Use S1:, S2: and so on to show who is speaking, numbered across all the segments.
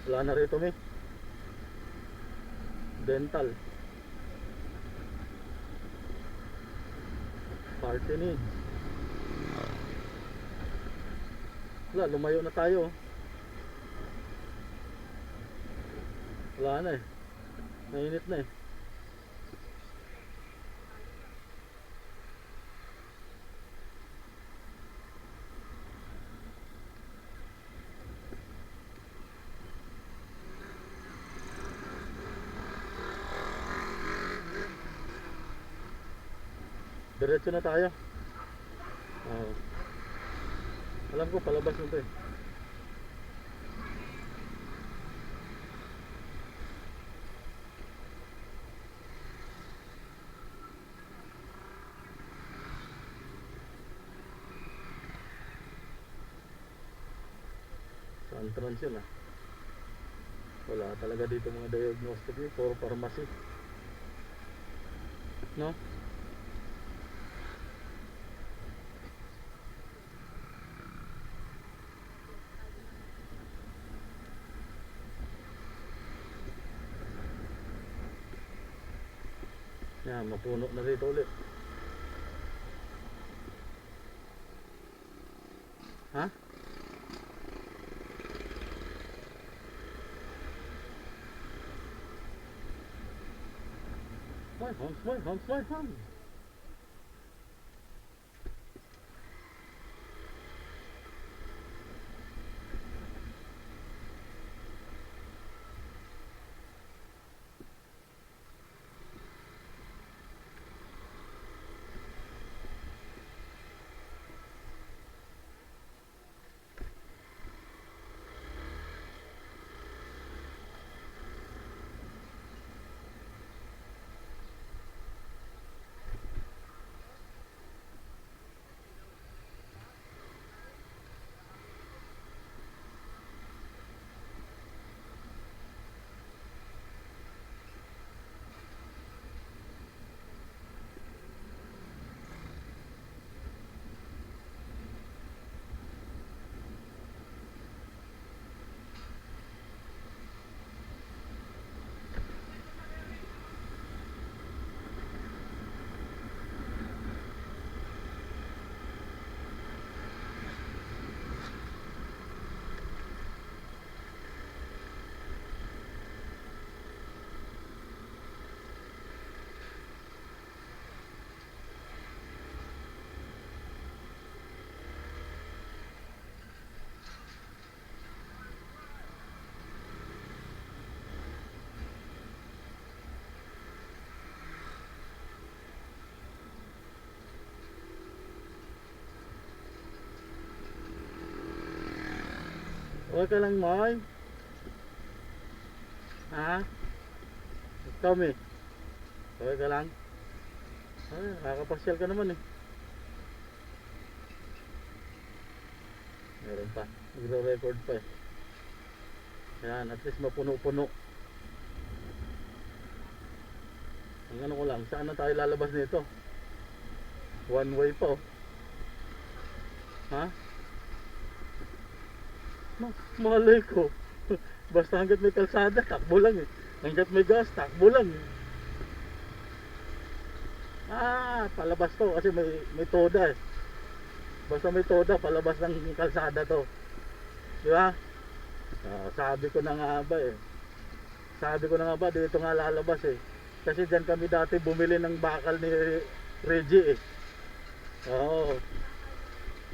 S1: Wala na rito may dental party needs. Wala, lumayo na tayo. Wala na eh, mainit na eh. Diretso na tayo. Alam ko palabas na to eh. Saan trans yun ah? Wala talaga dito mga diagnostic eh, puro pharmacy. No? Yan, mapuno na rito ulit. Ha? Smile home. Okay ka lang, Moy? Ha? Ikaw, me? Okay ka lang? Ay, nakakapasyal ka naman eh. Meron pa, nagre-record pa eh. Yan, at least mapuno-puno. Ang ano ko lang, saan na tayo lalabas nito? One way pa oh. Ha? Malay ko. Basta hanggat may kalsada, takbo lang eh. Hanggat may gas, takbo lang eh. Palabas to kasi may toda eh. Basta may toda, palabas ng kalsada to. Di ba? Sabi ko na nga ba eh. Sabi ko na nga ba, dito nga lalabas eh. Kasi dyan kami dati bumili ng bakal ni Reggie eh. Oo.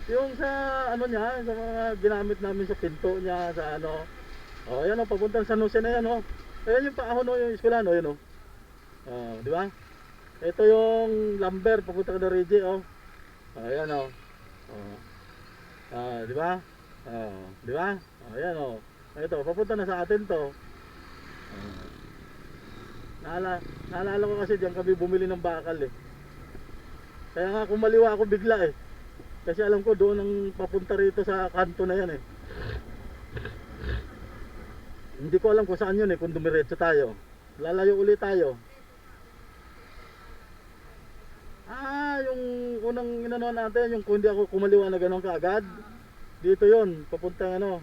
S1: Yung sa ano niya, sa mga ginamit namin sa pinto niya, sa ano. Oh, ayan oh, papuntang San Jose na yan oh. Ayan yung paahon oh, yung eskwelahan oh, yun oh. Di ba? Ito yung lumber papunta ka na Reggie oh. Ayan oh. Di ba? Di ba? Ayan oh. Ito, papunta na sa atin to. Naalala ko kasi diyan kami bumili ng bakal eh. Kaya nga kumaliwa ako bigla eh. Kasi alam ko doon ang papunta rito sa kanto na yan eh. Hindi ko alam kung saan yun eh, kung dumiretso tayo. Lalayo ulit tayo. Yung unang inano natin, yung kung hindi ako kumaliwa na gano'n kaagad. Dito yun, papuntang ano.